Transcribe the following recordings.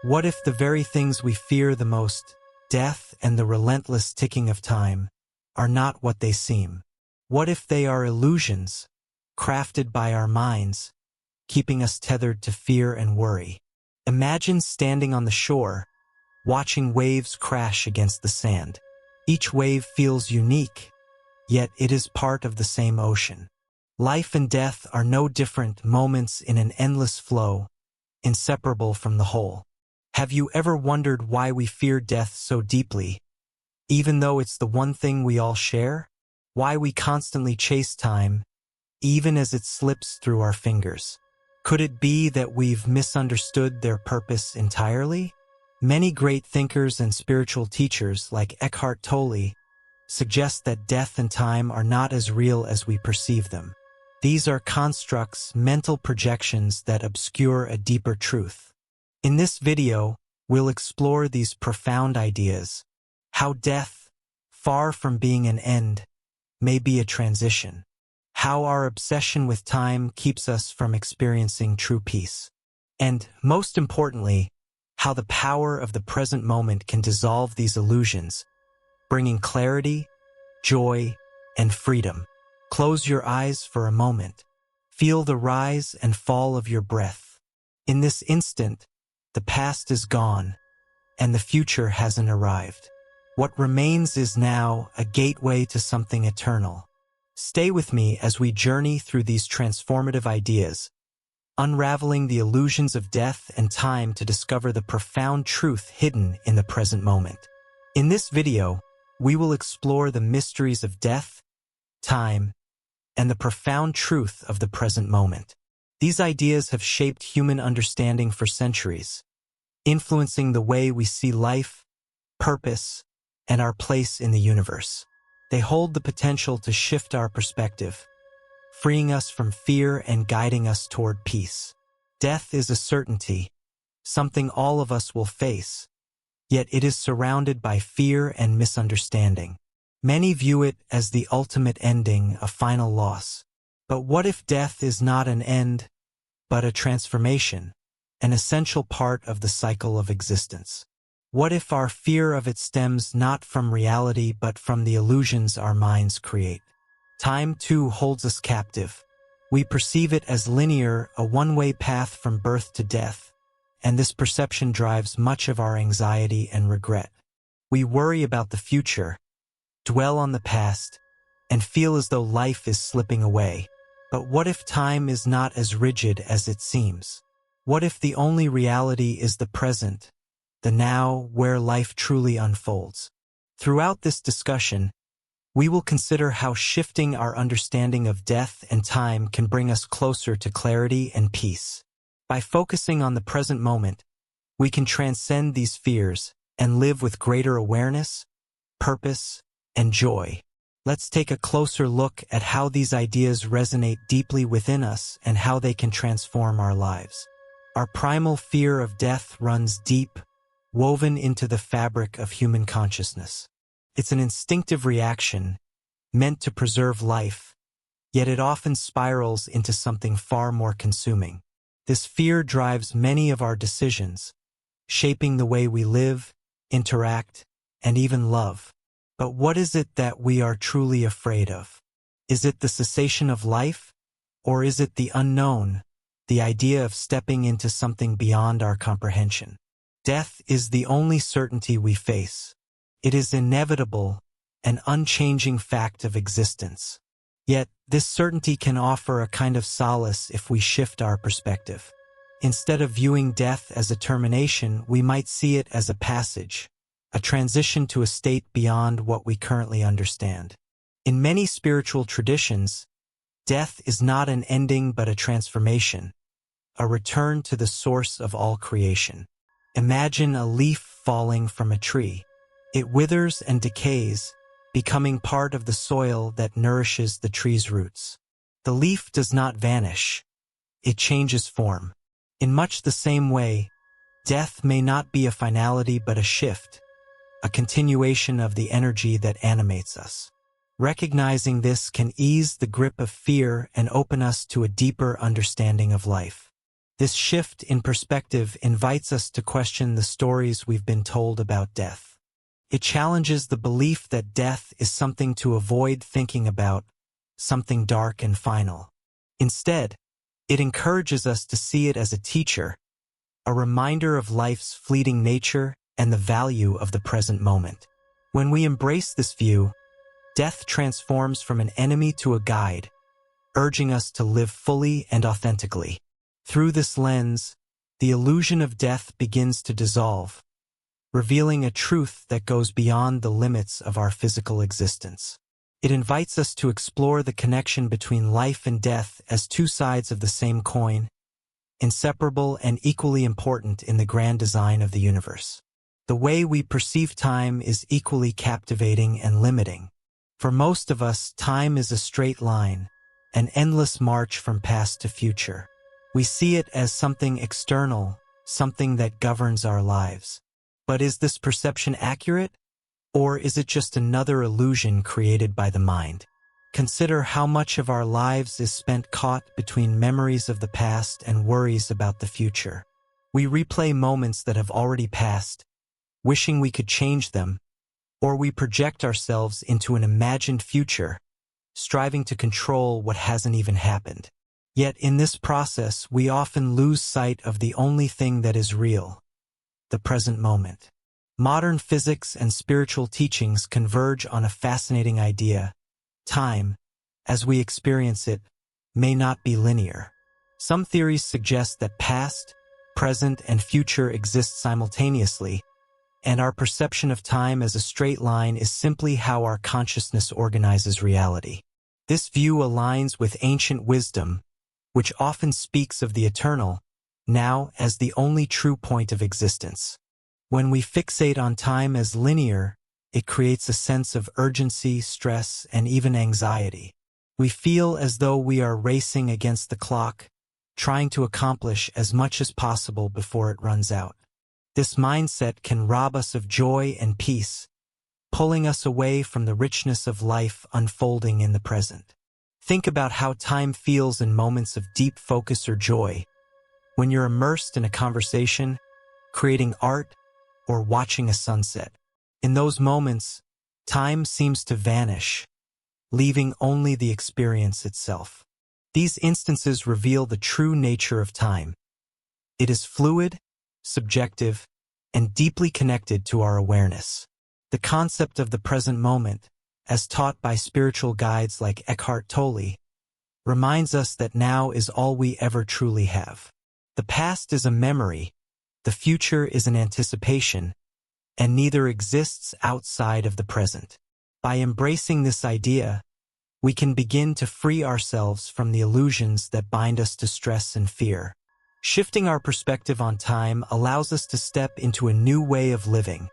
What if the very things we fear the most, death and the relentless ticking of time, are not what they seem? What if they are illusions, crafted by our minds, keeping us tethered to fear and worry? Imagine standing on the shore, watching waves crash against the sand. Each wave feels unique, yet it is part of the same ocean. Life and death are no different moments in an endless flow, inseparable from the whole. Have you ever wondered why we fear death so deeply, even though it's the one thing we all share? Why we constantly chase time, even as it slips through our fingers? Could it be that we've misunderstood their purpose entirely? Many great thinkers and spiritual teachers like Eckhart Tolle suggest that death and time are not as real as we perceive them. These are constructs, mental projections that obscure a deeper truth. In this video, we'll explore these profound ideas, how death, far from being an end, may be a transition, how our obsession with time keeps us from experiencing true peace, and, most importantly, how the power of the present moment can dissolve these illusions, bringing clarity, joy, and freedom. Close your eyes for a moment. Feel the rise and fall of your breath. In this instant, the past is gone, and the future hasn't arrived. What remains is now a gateway to something eternal. Stay with me as we journey through these transformative ideas, unraveling the illusions of death and time to discover the profound truth hidden in the present moment. In this video, we will explore the mysteries of death, time, and the profound truth of the present moment. These ideas have shaped human understanding for centuries, influencing the way we see life, purpose, and our place in the universe. They hold the potential to shift our perspective, freeing us from fear and guiding us toward peace. Death is a certainty, something all of us will face, yet it is surrounded by fear and misunderstanding. Many view it as the ultimate ending, a final loss. But what if death is not an end, but a transformation, an essential part of the cycle of existence? What if our fear of it stems not from reality but from the illusions our minds create? Time, too, holds us captive. We perceive it as linear, a one-way path from birth to death, and this perception drives much of our anxiety and regret. We worry about the future, dwell on the past, and feel as though life is slipping away. But what if time is not as rigid as it seems? What if the only reality is the present, the now, where life truly unfolds? Throughout this discussion, we will consider how shifting our understanding of death and time can bring us closer to clarity and peace. By focusing on the present moment, we can transcend these fears and live with greater awareness, purpose, and joy. Let's take a closer look at how these ideas resonate deeply within us and how they can transform our lives. Our primal fear of death runs deep, woven into the fabric of human consciousness. It's an instinctive reaction, meant to preserve life, yet it often spirals into something far more consuming. This fear drives many of our decisions, shaping the way we live, interact, and even love. But what is it that we are truly afraid of? Is it the cessation of life? Or is it the unknown, the idea of stepping into something beyond our comprehension? Death is the only certainty we face. It is inevitable, an unchanging fact of existence. Yet, this certainty can offer a kind of solace if we shift our perspective. Instead of viewing death as a termination, we might see it as a passage, a transition to a state beyond what we currently understand. In many spiritual traditions, death is not an ending but a transformation, a return to the source of all creation. Imagine a leaf falling from a tree. It withers and decays, becoming part of the soil that nourishes the tree's roots. The leaf does not vanish. It changes form. In much the same way, death may not be a finality but a shift, a continuation of the energy that animates us. Recognizing this can ease the grip of fear and open us to a deeper understanding of life. This shift in perspective invites us to question the stories we've been told about death. It challenges the belief that death is something to avoid thinking about, something dark and final. Instead, it encourages us to see it as a teacher, a reminder of life's fleeting nature and the value of the present moment. When we embrace this view, death transforms from an enemy to a guide, urging us to live fully and authentically. Through this lens, the illusion of death begins to dissolve, revealing a truth that goes beyond the limits of our physical existence. It invites us to explore the connection between life and death as two sides of the same coin, inseparable and equally important in the grand design of the universe. The way we perceive time is equally captivating and limiting. For most of us, time is a straight line, an endless march from past to future. We see it as something external, something that governs our lives. But is this perception accurate? Or is it just another illusion created by the mind? Consider how much of our lives is spent caught between memories of the past and worries about the future. We replay moments that have already passed, wishing we could change them, or we project ourselves into an imagined future, striving to control what hasn't even happened. Yet in this process, we often lose sight of the only thing that is real, the present moment. Modern physics and spiritual teachings converge on a fascinating idea. Time, as we experience it, may not be linear. Some theories suggest that past, present, and future exist simultaneously, and our perception of time as a straight line is simply how our consciousness organizes reality. This view aligns with ancient wisdom, which often speaks of the eternal, now as the only true point of existence. When we fixate on time as linear, it creates a sense of urgency, stress, and even anxiety. We feel as though we are racing against the clock, trying to accomplish as much as possible before it runs out. This mindset can rob us of joy and peace, pulling us away from the richness of life unfolding in the present. Think about how time feels in moments of deep focus or joy, when you're immersed in a conversation, creating art, or watching a sunset. In those moments, time seems to vanish, leaving only the experience itself. These instances reveal the true nature of time. It is fluid, subjective, and deeply connected to our awareness. The concept of the present moment, as taught by spiritual guides like Eckhart Tolle, reminds us that now is all we ever truly have. The past is a memory, the future is an anticipation, and neither exists outside of the present. By embracing this idea, we can begin to free ourselves from the illusions that bind us to stress and fear. Shifting our perspective on time allows us to step into a new way of living,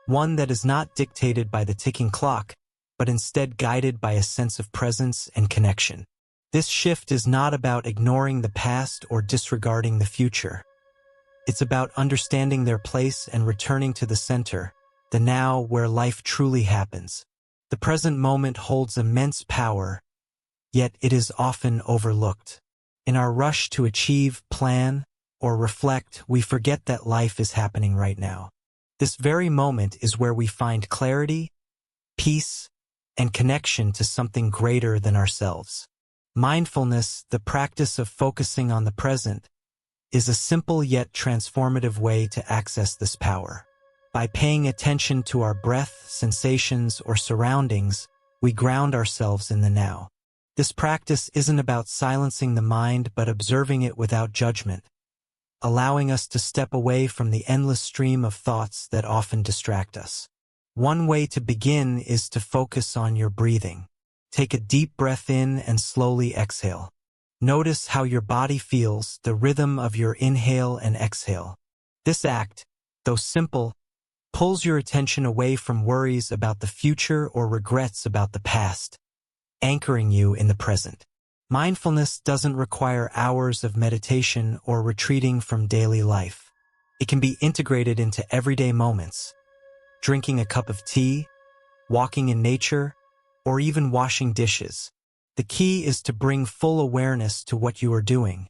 one that is not dictated by the ticking clock, but instead guided by a sense of presence and connection. This shift is not about ignoring the past or disregarding the future. It's about understanding their place and returning to the center, the now where life truly happens. The present moment holds immense power, yet it is often overlooked. In our rush to achieve, plan, or reflect, we forget that life is happening right now. This very moment is where we find clarity, peace, and connection to something greater than ourselves. Mindfulness, the practice of focusing on the present, is a simple yet transformative way to access this power. By paying attention to our breath, sensations, or surroundings, we ground ourselves in the now. This practice isn't about silencing the mind but observing it without judgment, allowing us to step away from the endless stream of thoughts that often distract us. One way to begin is to focus on your breathing. Take a deep breath in and slowly exhale. Notice how your body feels, the rhythm of your inhale and exhale. This act, though simple, pulls your attention away from worries about the future or regrets about the past, anchoring you in the present. Mindfulness doesn't require hours of meditation or retreating from daily life. It can be integrated into everyday moments. Drinking a cup of tea, walking in nature, or even washing dishes. The key is to bring full awareness to what you are doing,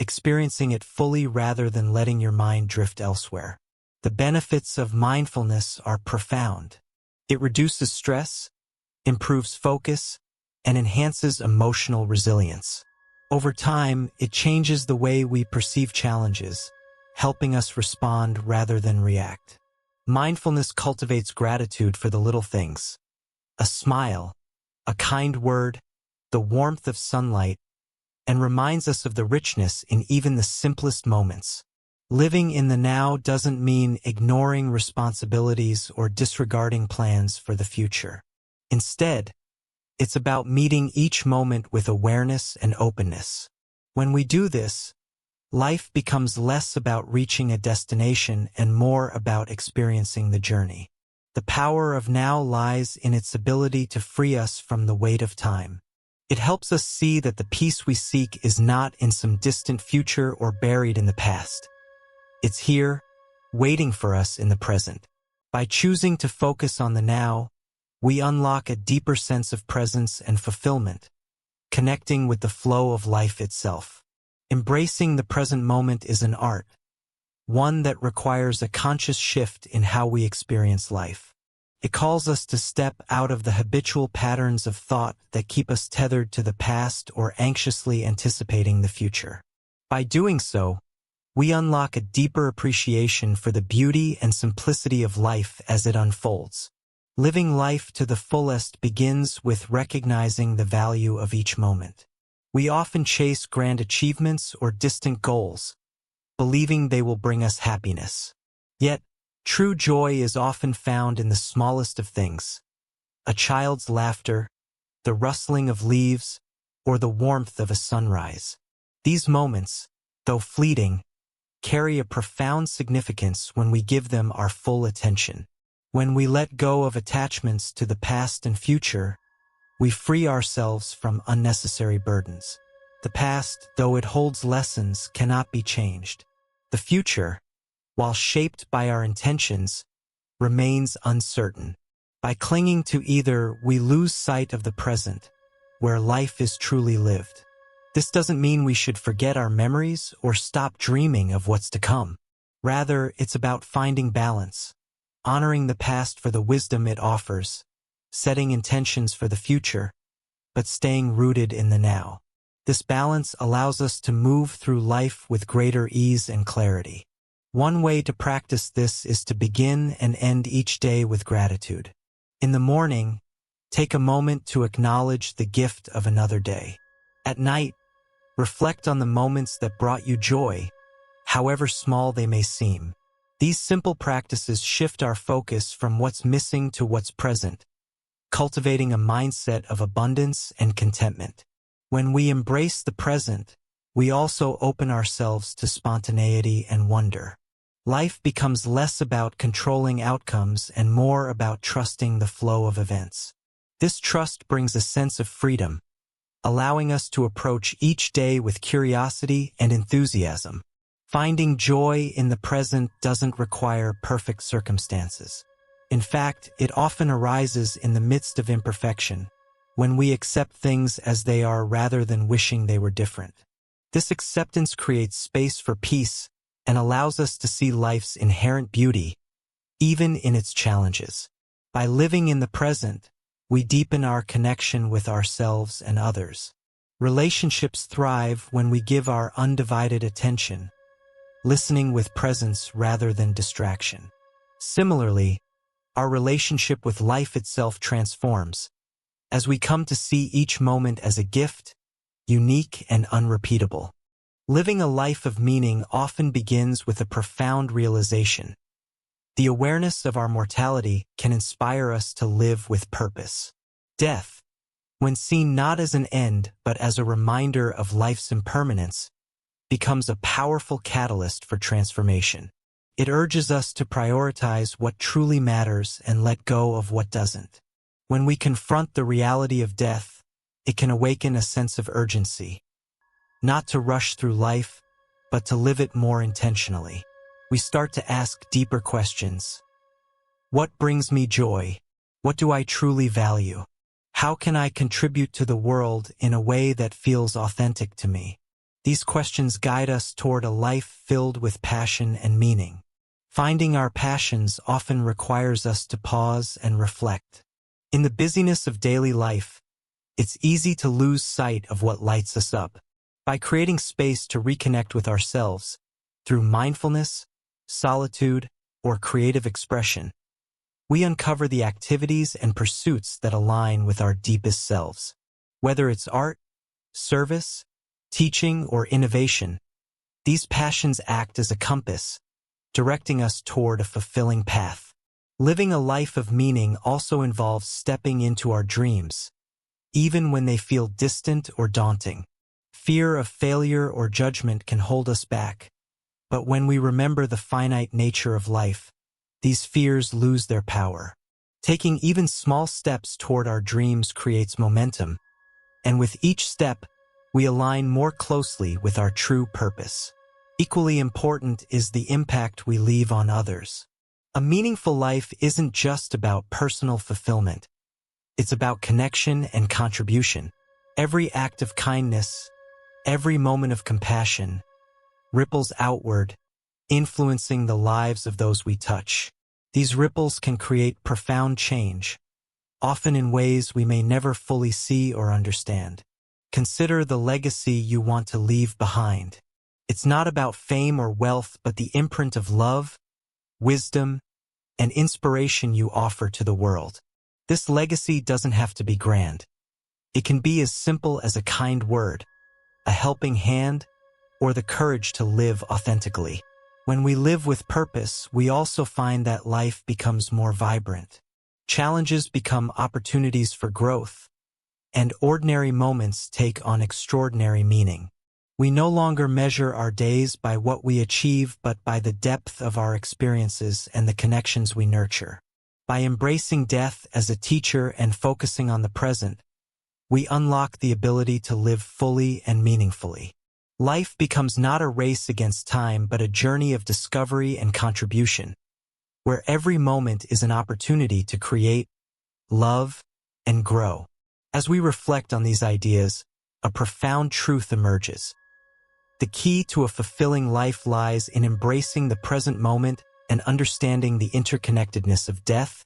experiencing it fully rather than letting your mind drift elsewhere. The benefits of mindfulness are profound. It reduces stress, improves focus, and enhances emotional resilience. Over time, it changes the way we perceive challenges, helping us respond rather than react. Mindfulness cultivates gratitude for the little things. A smile, a kind word, the warmth of sunlight, and reminds us of the richness in even the simplest moments. Living in the now doesn't mean ignoring responsibilities or disregarding plans for the future. Instead, it's about meeting each moment with awareness and openness. When we do this, life becomes less about reaching a destination and more about experiencing the journey. The power of now lies in its ability to free us from the weight of time. It helps us see that the peace we seek is not in some distant future or buried in the past. It's here, waiting for us in the present. By choosing to focus on the now, we unlock a deeper sense of presence and fulfillment, connecting with the flow of life itself. Embracing the present moment is an art, one that requires a conscious shift in how we experience life. It calls us to step out of the habitual patterns of thought that keep us tethered to the past or anxiously anticipating the future. By doing so, we unlock a deeper appreciation for the beauty and simplicity of life as it unfolds. Living life to the fullest begins with recognizing the value of each moment. We often chase grand achievements or distant goals, believing they will bring us happiness. Yet, true joy is often found in the smallest of things: a child's laughter, the rustling of leaves, or the warmth of a sunrise. These moments, though fleeting, carry a profound significance when we give them our full attention. When we let go of attachments to the past and future, we free ourselves from unnecessary burdens. The past, though it holds lessons, cannot be changed. The future, while shaped by our intentions, remains uncertain. By clinging to either, we lose sight of the present, where life is truly lived. This doesn't mean we should forget our memories or stop dreaming of what's to come. Rather, it's about finding balance, honoring the past for the wisdom it offers, setting intentions for the future, but staying rooted in the now. This balance allows us to move through life with greater ease and clarity. One way to practice this is to begin and end each day with gratitude. In the morning, take a moment to acknowledge the gift of another day. At night, reflect on the moments that brought you joy, however small they may seem. These simple practices shift our focus from what's missing to what's present, cultivating a mindset of abundance and contentment. When we embrace the present, we also open ourselves to spontaneity and wonder. Life becomes less about controlling outcomes and more about trusting the flow of events. This trust brings a sense of freedom, allowing us to approach each day with curiosity and enthusiasm. Finding joy in the present doesn't require perfect circumstances. In fact, it often arises in the midst of imperfection, when we accept things as they are rather than wishing they were different. This acceptance creates space for peace and allows us to see life's inherent beauty, even in its challenges. By living in the present, we deepen our connection with ourselves and others. Relationships thrive when we give our undivided attention, listening with presence rather than distraction. Similarly, our relationship with life itself transforms, as we come to see each moment as a gift, unique and unrepeatable. Living a life of meaning often begins with a profound realization. The awareness of our mortality can inspire us to live with purpose. Death, when seen not as an end but as a reminder of life's impermanence, becomes a powerful catalyst for transformation. It urges us to prioritize what truly matters and let go of what doesn't. When we confront the reality of death, it can awaken a sense of urgency. Not to rush through life, but to live it more intentionally. We start to ask deeper questions. What brings me joy? What do I truly value? How can I contribute to the world in a way that feels authentic to me? These questions guide us toward a life filled with passion and meaning. Finding our passions often requires us to pause and reflect. In the busyness of daily life, it's easy to lose sight of what lights us up. By creating space to reconnect with ourselves, through mindfulness, solitude, or creative expression, we uncover the activities and pursuits that align with our deepest selves. Whether it's art, service, teaching, or innovation, these passions act as a compass, directing us toward a fulfilling path. Living a life of meaning also involves stepping into our dreams, even when they feel distant or daunting. Fear of failure or judgment can hold us back, but when we remember the finite nature of life, these fears lose their power. Taking even small steps toward our dreams creates momentum, and with each step, we align more closely with our true purpose. Equally important is the impact we leave on others. A meaningful life isn't just about personal fulfillment. It's about connection and contribution. Every act of kindness, every moment of compassion, ripples outward, influencing the lives of those we touch. These ripples can create profound change, often in ways we may never fully see or understand. Consider the legacy you want to leave behind. It's not about fame or wealth, but the imprint of love, wisdom, and inspiration you offer to the world. This legacy doesn't have to be grand. It can be as simple as a kind word, a helping hand, or the courage to live authentically. When we live with purpose, we also find that life becomes more vibrant. Challenges become opportunities for growth, and ordinary moments take on extraordinary meaning. We no longer measure our days by what we achieve, but by the depth of our experiences and the connections we nurture. By embracing death as a teacher and focusing on the present, we unlock the ability to live fully and meaningfully. Life becomes not a race against time, but a journey of discovery and contribution, where every moment is an opportunity to create, love, and grow. As we reflect on these ideas, a profound truth emerges. The key to a fulfilling life lies in embracing the present moment and understanding the interconnectedness of death,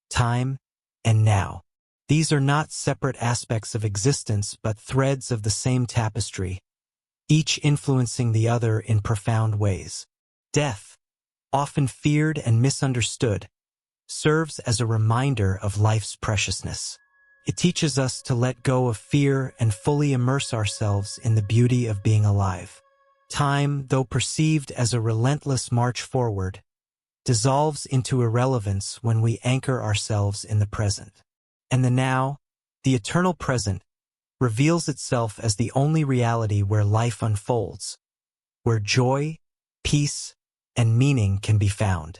time, and now. These are not separate aspects of existence, but threads of the same tapestry, each influencing the other in profound ways. Death, often feared and misunderstood, serves as a reminder of life's preciousness. It teaches us to let go of fear and fully immerse ourselves in the beauty of being alive. Time, though perceived as a relentless march forward, dissolves into irrelevance when we anchor ourselves in the present. And the now, the eternal present, reveals itself as the only reality where life unfolds, where joy, peace, and meaning can be found.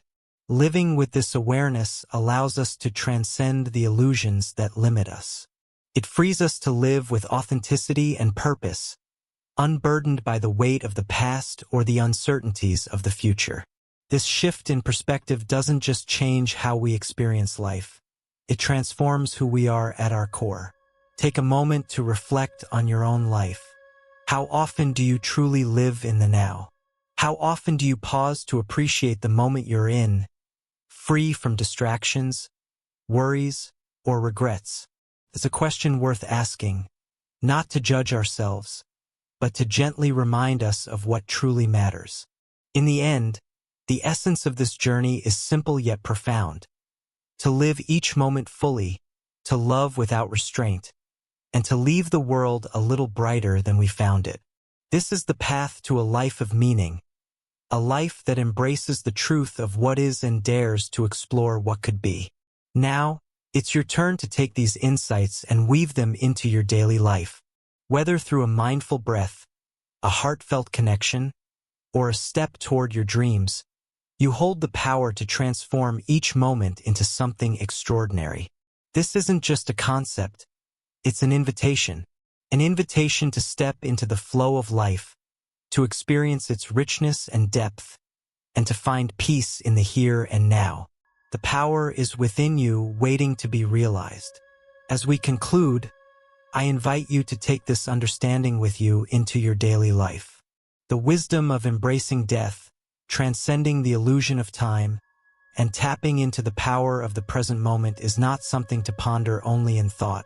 Living with this awareness allows us to transcend the illusions that limit us. It frees us to live with authenticity and purpose, unburdened by the weight of the past or the uncertainties of the future. This shift in perspective doesn't just change how we experience life. It transforms who we are at our core. Take a moment to reflect on your own life. How often do you truly live in the now? How often do you pause to appreciate the moment you're in, free from distractions, worries, or regrets? It's a question worth asking, not to judge ourselves, but to gently remind us of what truly matters. In the end, the essence of this journey is simple yet profound. To live each moment fully, to love without restraint, and to leave the world a little brighter than we found it. This is the path to a life of meaning, a life that embraces the truth of what is and dares to explore what could be. Now, it's your turn to take these insights and weave them into your daily life. Whether through a mindful breath, a heartfelt connection, or a step toward your dreams, you hold the power to transform each moment into something extraordinary. This isn't just a concept, it's an invitation to step into the flow of life, to experience its richness and depth, and to find peace in the here and now. The power is within you, waiting to be realized. As we conclude, I invite you to take this understanding with you into your daily life. The wisdom of embracing death, transcending the illusion of time, and tapping into the power of the present moment is not something to ponder only in thought.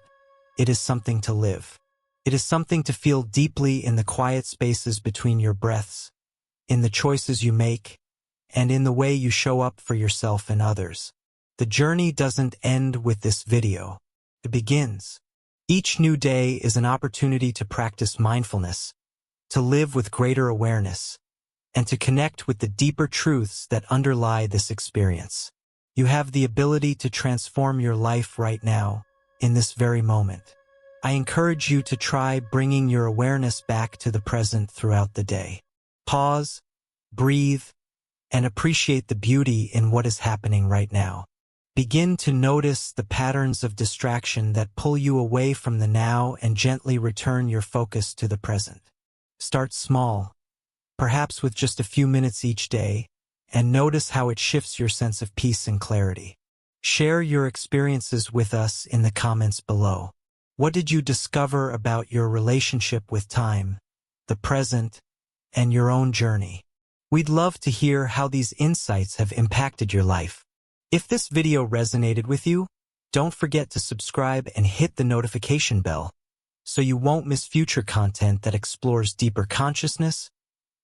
It is something to live. It is something to feel deeply in the quiet spaces between your breaths, in the choices you make, and in the way you show up for yourself and others. The journey doesn't end with this video. It begins. Each new day is an opportunity to practice mindfulness, to live with greater awareness, and to connect with the deeper truths that underlie this experience. You have the ability to transform your life right now, in this very moment. I encourage you to try bringing your awareness back to the present throughout the day. Pause, breathe, and appreciate the beauty in what is happening right now. Begin to notice the patterns of distraction that pull you away from the now and gently return your focus to the present. Start small, perhaps with just a few minutes each day, and notice how it shifts your sense of peace and clarity. Share your experiences with us in the comments below. What did you discover about your relationship with time, the present, and your own journey? We'd love to hear how these insights have impacted your life. If this video resonated with you, don't forget to subscribe and hit the notification bell so you won't miss future content that explores deeper consciousness,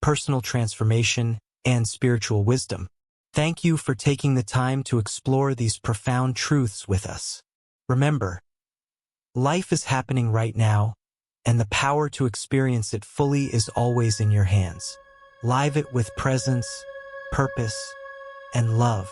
personal transformation, and spiritual wisdom. Thank you for taking the time to explore these profound truths with us. Remember, life is happening right now, and the power to experience it fully is always in your hands. Live it with presence, purpose, and love.